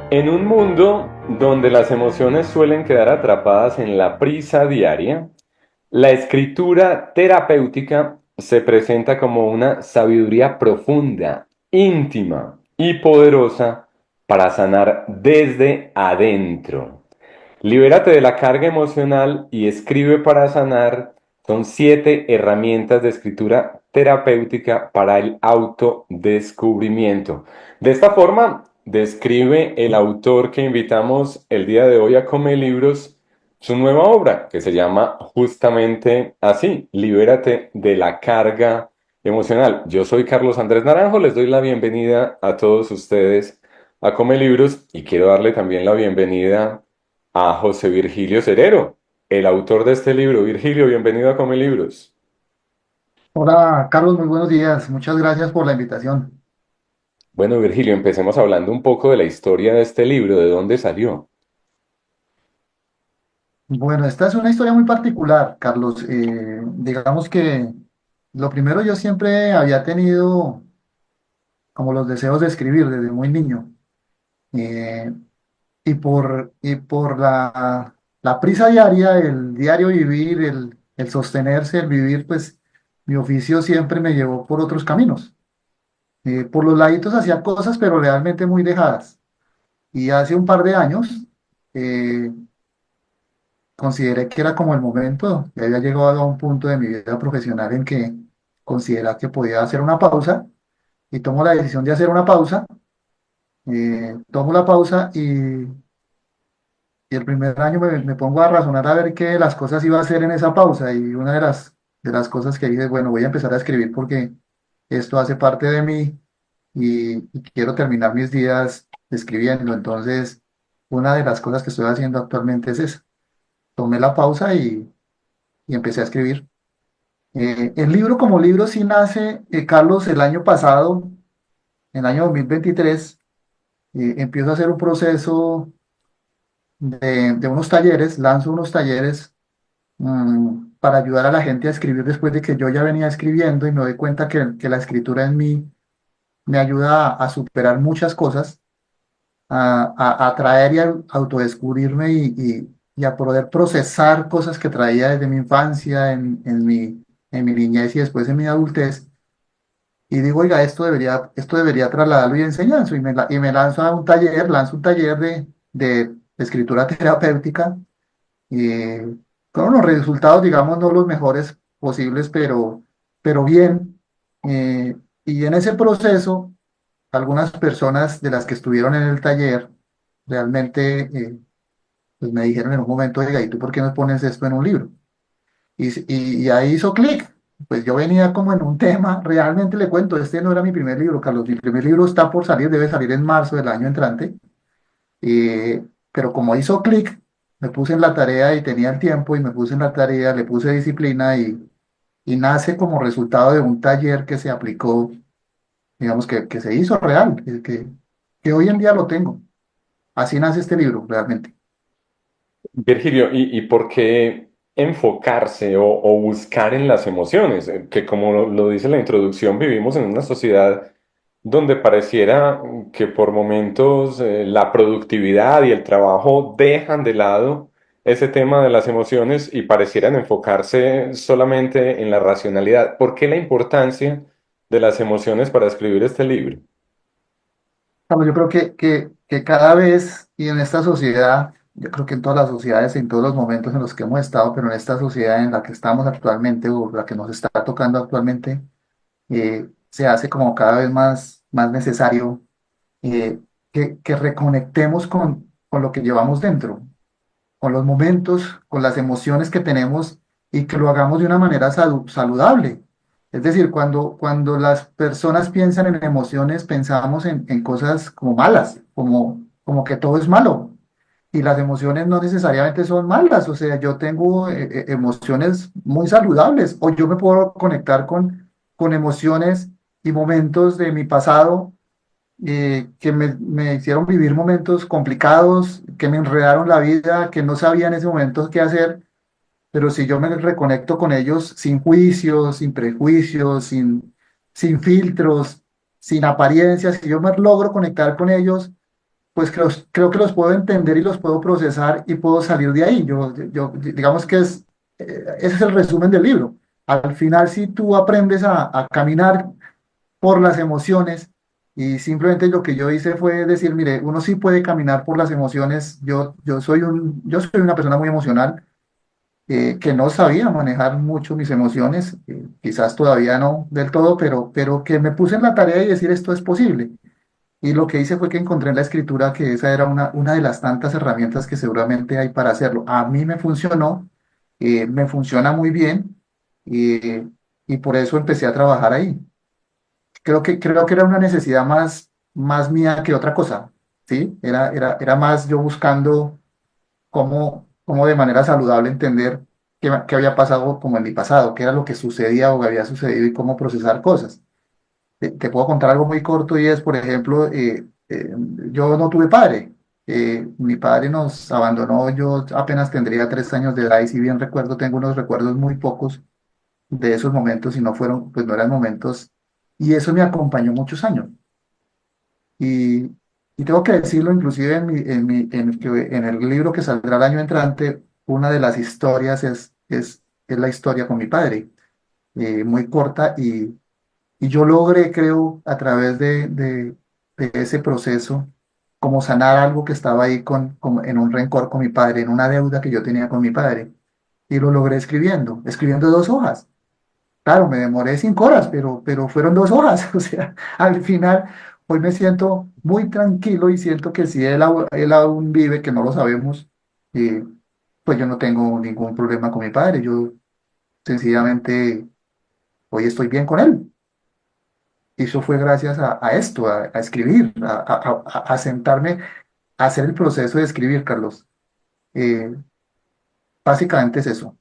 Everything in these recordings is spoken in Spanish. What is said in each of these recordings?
En un mundo donde las emociones suelen quedar atrapadas en la prisa diaria, la escritura terapéutica se presenta como una sabiduría profunda, íntima y poderosa para sanar desde adentro. Libérate de la carga emocional y escribe para sanar. Son 7 herramientas de escritura terapéutica para el autodescubrimiento. De esta forma, describe el autor que invitamos el día de hoy a Come Libros su nueva obra, que se llama justamente así, Libérate de la carga emocional. Yo soy Carlos Andrés Naranjo, les doy la bienvenida a todos ustedes a Come Libros y quiero darle también la bienvenida a José Virgilio Cerero, el autor de este libro. Virgilio, bienvenido a Come Libros. Hola, Carlos, muy buenos días. Muchas gracias por la invitación. Bueno, Virgilio, empecemos hablando un poco de la historia de este libro, de dónde salió. Bueno, esta es una historia muy particular, Carlos. Digamos que lo primero, yo siempre había tenido como los deseos de escribir desde muy niño. Eh, y por la prisa diaria, el diario vivir, el sostenerse, el vivir, pues mi oficio siempre me llevó por otros caminos. Por los laditos hacía cosas, pero realmente muy dejadas. Y hace un par de años, eh, consideré que era como el momento, ya había llegado a un punto de mi vida profesional en que consideraba que podía hacer una pausa y tomo la decisión de hacer una pausa, tomo la pausa y el primer año me pongo a razonar a ver qué de las cosas iba a hacer en esa pausa y una de las cosas que dije, bueno, voy a empezar a escribir porque esto hace parte de mí y quiero terminar mis días escribiendo. Entonces, una de las cosas que estoy haciendo actualmente es esa. Tomé la pausa y empecé a escribir. El libro como libro sí nace, Carlos, el año pasado, en el año 2023, empiezo a hacer un proceso de unos talleres, lanzo unos talleres para ayudar a la gente a escribir después de que yo ya venía escribiendo y me doy cuenta que la escritura en mí me ayuda a superar muchas cosas, a atraer y a autodescubrirme y a poder procesar cosas que traía desde mi infancia, en mi niñez y después en mi adultez. Y digo, oiga, esto debería trasladarlo y enseñarlo. Y me lanzo un taller de escritura terapéutica, con unos resultados, digamos, no los mejores posibles, pero bien. Y en ese proceso, algunas personas de las que estuvieron en el taller realmente pues me dijeron en un momento, oiga, ¿y tú por qué no pones esto en un libro? Y ahí hizo clic. Pues yo venía como en un tema, realmente le cuento, este no era mi primer libro, Carlos, mi primer libro está por salir, debe salir en marzo del año entrante, pero como hizo clic, me puse en la tarea y tenía el tiempo y me puse en la tarea, le puse disciplina y nace como resultado de un taller que se aplicó, digamos que se hizo real, que hoy en día lo tengo. Así nace este libro, realmente. Virgilio, ¿y por qué enfocarse o buscar en las emociones? Que como lo dice la introducción, vivimos en una sociedad donde pareciera que por momentos la productividad y el trabajo dejan de lado ese tema de las emociones y parecieran enfocarse solamente en la racionalidad. ¿Por qué la importancia de las emociones para escribir este libro? Yo creo que cada vez y en esta sociedad, yo creo que en todas las sociedades, en todos los momentos en los que hemos estado, pero en esta sociedad en la que estamos actualmente o la que nos está tocando actualmente, se hace como cada vez más necesario, que reconectemos con lo que llevamos dentro, con los momentos, con las emociones que tenemos y que lo hagamos de una manera saludable. Es decir, cuando las personas piensan en emociones, pensamos en cosas como malas, como que todo es malo. Y las emociones no necesariamente son malas, o sea, yo tengo emociones muy saludables o yo me puedo conectar con emociones y momentos de mi pasado, que me hicieron vivir momentos complicados, que me enredaron la vida, que no sabía en ese momento qué hacer, pero si yo me reconecto con ellos sin juicios, sin prejuicios, sin filtros, sin apariencias, si yo me logro conectar con ellos, pues creo que los puedo entender y los puedo procesar y puedo salir de ahí. Digamos que ese es el resumen del libro. Al final, si tú aprendes a caminar por las emociones y simplemente lo que yo hice fue decir, mire, uno sí puede caminar por las emociones. Yo soy una persona muy emocional, que no sabía manejar mucho mis emociones, quizás todavía no del todo, pero que me puse en la tarea y decir esto es posible. Y lo que hice fue que encontré en la escritura que esa era una de las tantas herramientas que seguramente hay para hacerlo. A mí me funciona muy bien, y por eso empecé a trabajar ahí. Creo que era una necesidad más mía que otra cosa, ¿sí? Era más yo buscando cómo de manera saludable entender qué había pasado como en mi pasado, qué era lo que sucedía o que había sucedido y cómo procesar cosas. Te puedo contar algo muy corto y es, por ejemplo, yo no tuve padre. Mi padre nos abandonó, yo apenas tendría 3 años de edad y si bien recuerdo, tengo unos recuerdos muy pocos de esos momentos y no fueron, pues no eran momentos, y eso me acompañó muchos años. Y, y tengo que decirlo, inclusive en el libro que saldrá el año entrante, una de las historias es la historia con mi padre, muy corta, y yo logré, creo, a través de ese proceso, como sanar algo que estaba ahí en un rencor con mi padre, en una deuda que yo tenía con mi padre. Y lo logré escribiendo 2 hojas. Claro, me demoré 5 horas, pero fueron 2 hojas. O sea, al final, hoy me siento muy tranquilo y siento que si él aún vive, que no lo sabemos, eh, pues yo no tengo ningún problema con mi padre. Yo sencillamente hoy estoy bien con él. Y eso fue gracias a esto, a escribir, a sentarme, a hacer el proceso de escribir, Carlos. Eh, Básicamente es eso.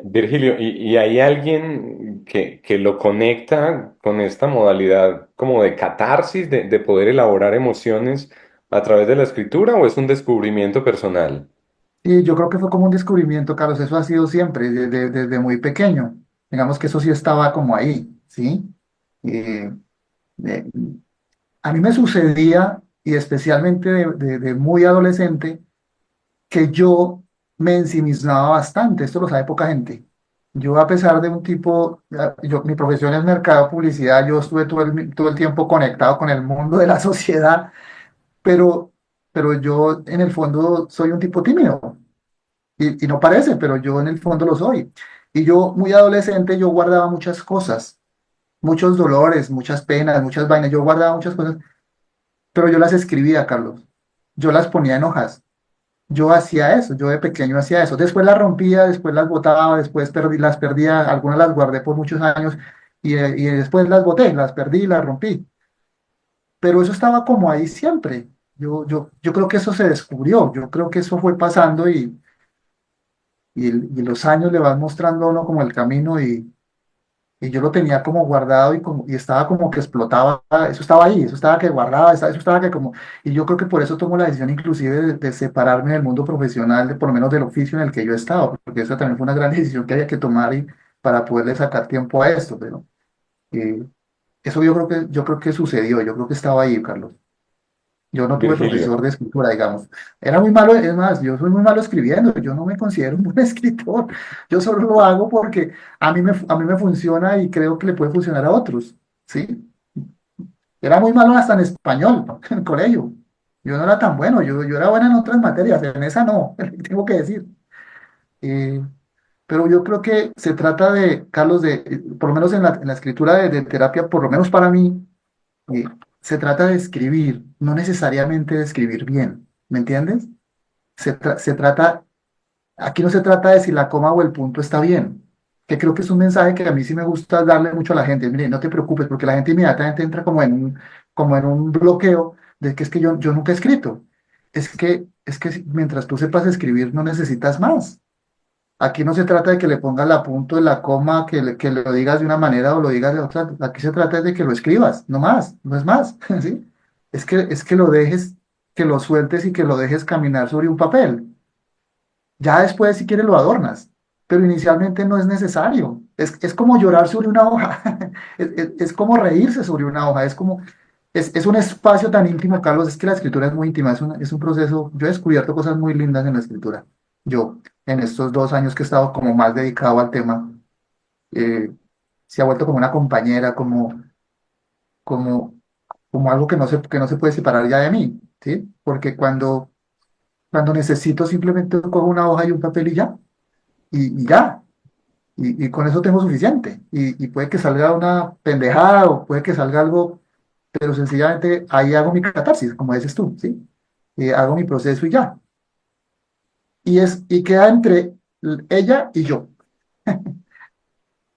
Virgilio, y hay alguien que lo conecta con esta modalidad como de catarsis, de poder elaborar emociones a través de la escritura o es un descubrimiento personal? Y yo creo que fue como un descubrimiento, Carlos. Eso ha sido siempre, desde muy pequeño. Digamos que eso sí estaba como ahí, ¿sí? Eh, eh, a mí me sucedía, y especialmente de muy adolescente, que yo me ensimismaba bastante. Esto lo sabe poca gente. Yo, a pesar de un tipo, mi profesión es mercado, publicidad, yo estuve todo el tiempo conectado con el mundo de la sociedad, pero, pero yo en el fondo soy un tipo tímido. Y no parece, pero yo en el fondo lo soy. Y yo, muy adolescente, yo guardaba muchas cosas, muchos dolores, muchas penas, muchas vainas. Yo guardaba muchas cosas, pero yo las escribía, Carlos. Yo las ponía en hojas. Yo hacía eso, yo de pequeño hacía eso. Después las rompía, después las botaba, después las perdía, algunas las guardé por muchos años y después las boté, las perdí, las rompí. Pero eso estaba como ahí siempre. Yo creo que eso se descubrió, yo creo que eso fue pasando y los años le van mostrando a uno como el camino y yo lo tenía como guardado y estaba como que explotaba, eso estaba ahí, eso estaba que guardaba, eso estaba que como, y yo creo que por eso tomo la decisión inclusive de separarme del mundo profesional, por lo menos del oficio en el que yo he estado, porque esa también fue una gran decisión que había que tomar para poderle sacar tiempo a esto, pero eh, eso yo creo que sucedió, yo creo que estaba ahí, Carlos. Yo no tuve Virgilio. profesor de escritura, digamos. Era muy malo, es más, yo soy muy malo escribiendo, yo no me considero un buen escritor. Yo solo lo hago porque a mí me funciona y creo que le puede funcionar a otros, ¿sí? Era muy malo hasta en español, ¿no? En el colegio. Yo no era tan bueno, yo era bueno en otras materias, en esa no, tengo que decir. Eh, pero yo creo que se trata de, Carlos, por lo menos en la escritura de terapia, por lo menos para mí, eh, se trata de escribir, no necesariamente de escribir bien, ¿me entiendes? Se trata, aquí no se trata de si la coma o el punto está bien, que creo que es un mensaje que a mí sí me gusta darle mucho a la gente. Mire, no te preocupes, porque la gente inmediatamente entra como en un bloqueo de que es que yo nunca he escrito. Es que mientras tú sepas escribir no necesitas más. Aquí no se trata de que le pongas la punto de la coma, que lo digas de una manera o lo digas de otra. Aquí se trata de que lo escribas, no más, no es más, ¿sí? Es que lo dejes, que lo sueltes y que lo dejes caminar sobre un papel. Ya después, si quieres, lo adornas, pero inicialmente no es necesario. Es como llorar sobre una hoja, es como reírse sobre una hoja, es un espacio tan íntimo, Carlos, es que la escritura es muy íntima, es un proceso, yo he descubierto cosas muy lindas en la escritura. Yo, en estos 2 años que he estado como más dedicado al tema, eh, se ha vuelto como una compañera, como, como algo que no se puede separar ya de mí, ¿sí? Porque cuando necesito simplemente cojo una hoja y un papel y ya, y ya, y con eso tengo suficiente. Y puede que salga una pendejada o puede que salga algo, pero sencillamente ahí hago mi catarsis, como dices tú, ¿sí? Hago mi proceso y ya. Y queda entre ella y yo,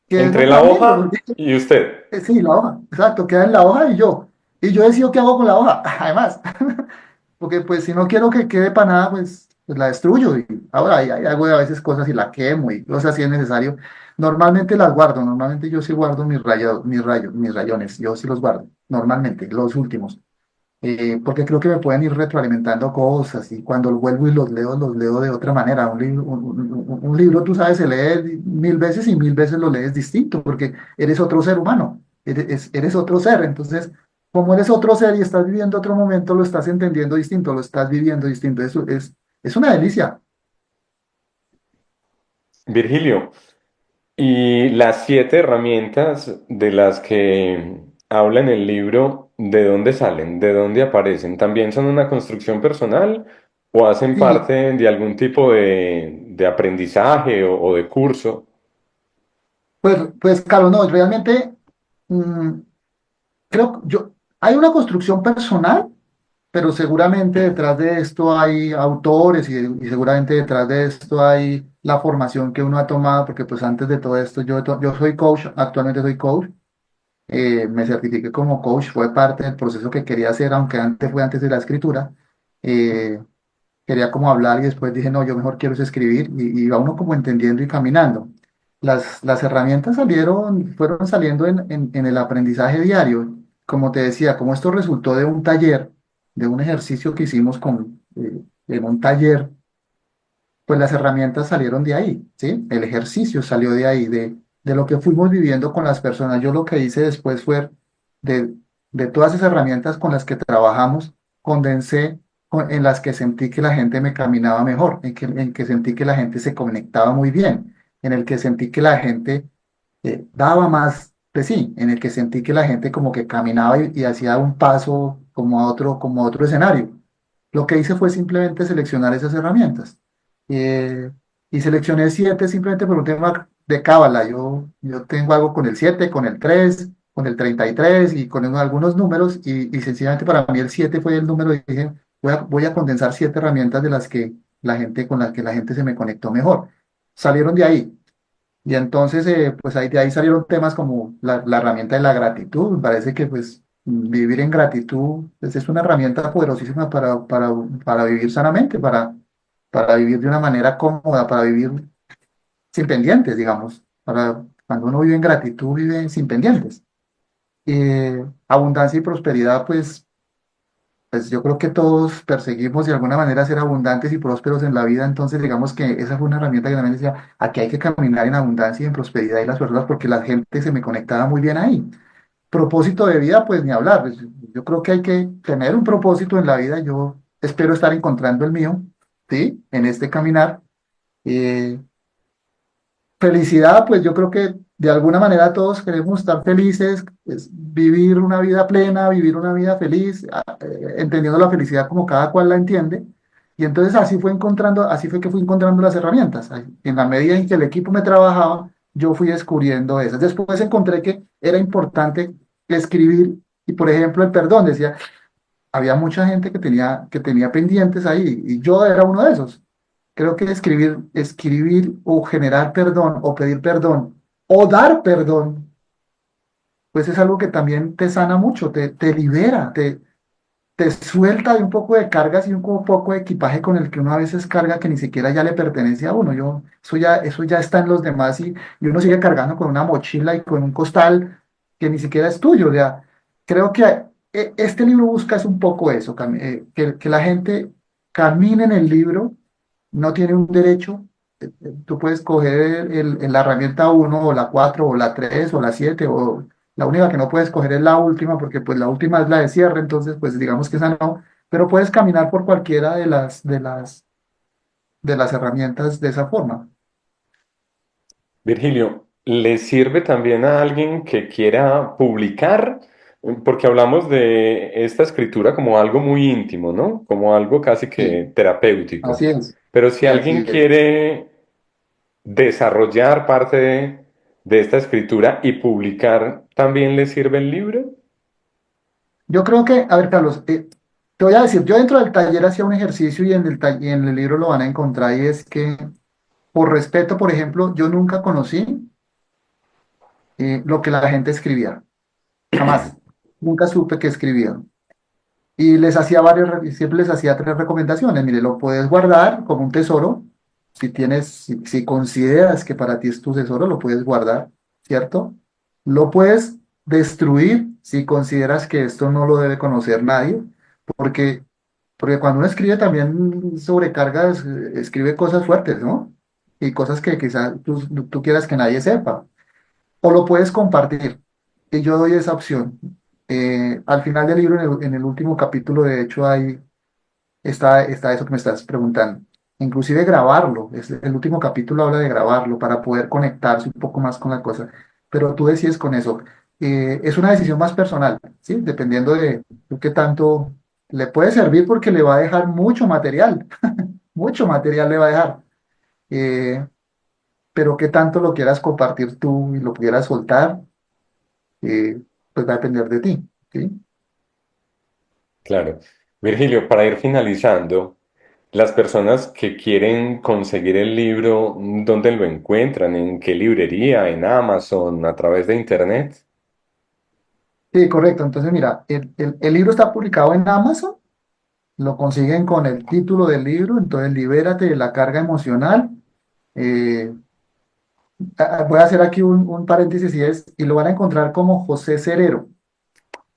que es Entre lo la más lindo, hoja porque y usted. sí, la hoja, exacto, queda en la hoja y yo. Y yo decido qué hago con la hoja, además. Porque pues si no quiero que quede para nada, pues la destruyo. Y ahora ahí hago a veces cosas y la quemo y cosas si es necesario. Normalmente las guardo, normalmente yo sí guardo mis rayones, yo sí los guardo, normalmente, los últimos. Porque creo que me pueden ir retroalimentando cosas y cuando vuelvo y los leo de otra manera. Un libro, tú sabes, se lee 1000 veces y 1000 veces lo lees distinto porque eres otro ser humano, eres otro ser. Entonces, como eres otro ser y estás viviendo otro momento, lo estás entendiendo distinto, lo estás viviendo distinto. Eso es una delicia. Virgilio, y las 7 herramientas de las que habla en el libro, ¿de dónde salen? ¿De dónde aparecen? ¿También son una construcción personal o hacen Sí, parte de algún tipo de aprendizaje o de curso? pues Carlos, no, realmente mm, creo yo, hay una construcción personal, pero seguramente detrás de esto hay autores y seguramente detrás de esto hay la formación que uno ha tomado, porque pues antes de todo esto yo soy coach, actualmente soy coach, me certifiqué como coach, fue parte del proceso que quería hacer, aunque antes fue antes de la escritura. eh, Quería como hablar y después dije, no, yo mejor quiero es escribir y va uno como entendiendo y caminando. Las herramientas fueron saliendo en el aprendizaje diario. Como te decía, como esto resultó de un taller, de un ejercicio que hicimos en un taller, pues las herramientas salieron de ahí, ¿sí? El ejercicio salió de ahí, de lo que fuimos viviendo con las personas. Yo lo que hice después fue de, de todas esas herramientas con las que trabajamos, condensé en las que sentí que la gente me caminaba mejor, en que sentí que la gente se conectaba muy bien, en el que sentí que la gente daba más de sí, en el que sentí que la gente como que caminaba y hacía un paso como a otro escenario. Lo que hice fue simplemente seleccionar esas herramientas. Eh, y seleccioné 7 simplemente por un tema de cábala. Yo tengo algo con el 7 con el 3 con el 33 y con algunos números y sencillamente para mí el 7 fue el número y dije, voy a condensar 7 herramientas de las que con las que la gente se me conectó mejor. Salieron de ahí. Y entonces, pues ahí, de ahí salieron temas como la herramienta de la gratitud. Me parece que pues vivir en gratitud pues, es una herramienta poderosísima para vivir sanamente, para vivir de una manera cómoda, para vivir sin pendientes, digamos. Cuando uno vive en gratitud, vive sin pendientes. Abundancia y prosperidad, pues yo creo que todos perseguimos de alguna manera ser abundantes y prósperos en la vida, entonces digamos que esa fue una herramienta que también decía, aquí hay que caminar en abundancia y en prosperidad y las personas porque la gente se me conectaba muy bien ahí. Propósito de vida, pues ni hablar, pues, yo creo que hay que tener un propósito en la vida, yo espero estar encontrando el mío, ¿sí? En este caminar. Eh, Felicidad, pues yo creo que de alguna manera todos queremos estar felices, vivir una vida plena, vivir una vida feliz, entendiendo la felicidad como cada cual la entiende. Y entonces así fue que fui encontrando las herramientas. En la medida en que el equipo me trabajaba, yo fui descubriendo esas. Después encontré que era importante escribir, y por ejemplo el perdón, decía, había mucha gente que tenía pendientes ahí, y yo era uno de esos. Creo que escribir o generar perdón o pedir perdón o dar perdón, pues es algo que también te sana mucho, te libera, te suelta de un poco de cargas y un poco de equipaje con el que uno a veces carga que ni siquiera ya le pertenece a uno. Eso ya está en los demás y uno sigue cargando con una mochila y con un costal que ni siquiera es tuyo. O sea, creo que este libro busca es un poco eso, que la gente camine en el libro, no tiene un derecho. Tú puedes coger la herramienta uno o la 4 o la 3 o la 7 o La única que no puedes coger es la última, porque pues la última es la de cierre, entonces pues digamos que esa no, pero puedes caminar por cualquiera de las herramientas de esa forma. Virgilio, ¿le sirve también a alguien que quiera publicar? Porque hablamos de esta escritura como algo muy íntimo, ¿no? Como algo casi Sí, que terapéutico. así es. Pero si Sí, así alguien es. quiere desarrollar parte de esta escritura y publicar, ¿también le sirve el libro? Yo creo que, a ver, Carlos, te voy a decir, yo dentro del taller hacía un ejercicio y en el libro lo van a encontrar, y es que, por respeto, por ejemplo, yo nunca conocí lo que la gente escribía, jamás, nunca supe que escribían. Y les hacía siempre les hacía tres recomendaciones. Mire, lo puedes guardar como un tesoro. Si consideras que para ti es tu tesoro, lo puedes guardar, ¿cierto? Lo puedes destruir si consideras que esto no lo debe conocer nadie, porque, porque cuando uno escribe también sobrecarga, escribe cosas fuertes, ¿no? Y cosas que quizás tú quieras que nadie sepa. O lo puedes compartir. Y yo doy esa opción. Al final del libro, en el último capítulo, de hecho, está eso que me estás preguntando. Inclusive grabarlo. El último capítulo habla de grabarlo para poder conectarse un poco más con la cosa. Pero tú decides con eso. Es una decisión más personal, ¿sí? Dependiendo de tú qué tanto le puede servir, porque le va a dejar mucho material. Mucho material le va a dejar. Eh, pero qué tanto lo quieras compartir tú y lo quieras soltar, pues va a depender de ti, ¿sí? Claro. Virgilio, para ir finalizando, las personas que quieren conseguir el libro, ¿dónde lo encuentran? ¿En qué librería? ¿En Amazon? ¿A través de Internet? Sí, correcto. Entonces, mira, el libro está publicado en Amazon, lo consiguen con el título del libro, entonces libérate de la carga emocional. Eh, Voy a hacer aquí un paréntesis, y lo van a encontrar como José Cerero,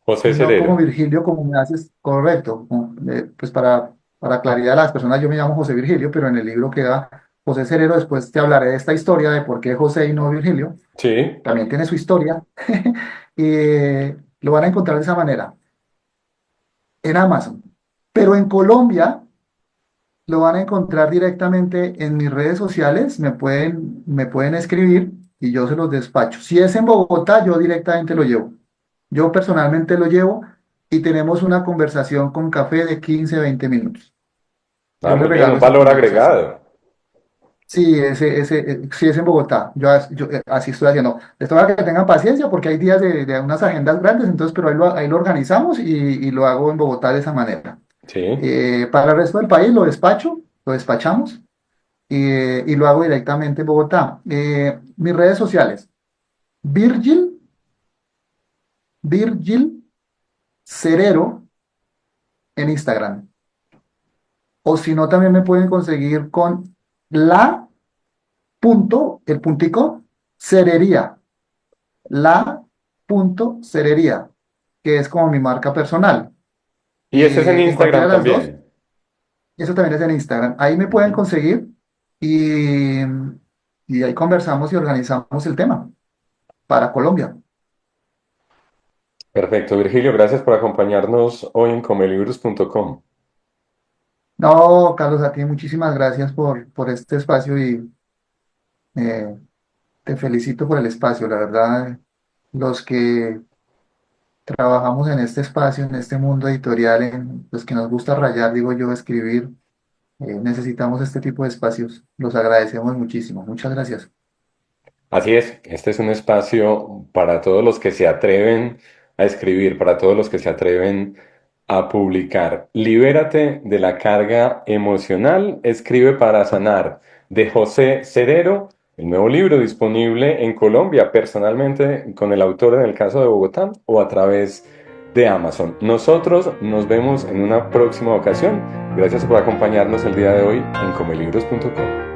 José y no como Cerero. Virgilio, como me haces, correcto. Pues para claridad de las personas, yo me llamo José Virgilio, pero en el libro queda José Cerero. Después te hablaré de esta historia de por qué José y no Virgilio. Sí. También tiene su historia. Y lo van a encontrar de esa manera en Amazon. Pero en Colombia lo van a encontrar directamente en mis redes sociales. Me pueden escribir y yo se los despacho. Si es en Bogotá, yo directamente lo llevo. Yo personalmente lo llevo y tenemos una conversación con café de 15-20 minutos. Ah, Yo le muy bien, regalo un esa valor conversación. agregado. Sí, sí es en Bogotá. Yo así estoy haciendo. Les toca que tengan paciencia porque hay días de unas agendas grandes, entonces, pero ahí lo organizamos y lo hago en Bogotá de esa manera. Sí. Para el resto del país lo despachamos, y lo hago directamente en Bogotá. Mis redes sociales, Virgil, Virgil Cerero en Instagram. O si no, también me pueden conseguir con la el puntico, cerería, la cerería, que es como mi marca personal. Y ese es en En cualquiera Instagram de las dos, también. eso también es en Instagram. Ahí me pueden Ujú. conseguir, y, y ahí conversamos y organizamos el tema para Colombia. Perfecto, Virgilio, gracias por acompañarnos hoy en comelibros.com. No, Carlos, a ti muchísimas gracias por este espacio, y eh, te felicito por el espacio. La verdad, los que trabajamos en este espacio, en este mundo editorial, en los que nos gusta rayar, digo yo, escribir, necesitamos este tipo de espacios. Los agradecemos muchísimo. Muchas gracias. Así es, este es un espacio para todos los que se atreven a escribir, para todos los que se atreven a publicar. Libérate de la carga emocional, escribe para sanar, de José Cerero, el nuevo libro disponible en Colombia, personalmente con el autor en el caso de Bogotá o a través de Amazon. Nosotros nos vemos en una próxima ocasión. Gracias por acompañarnos el día de hoy en comelibros.com.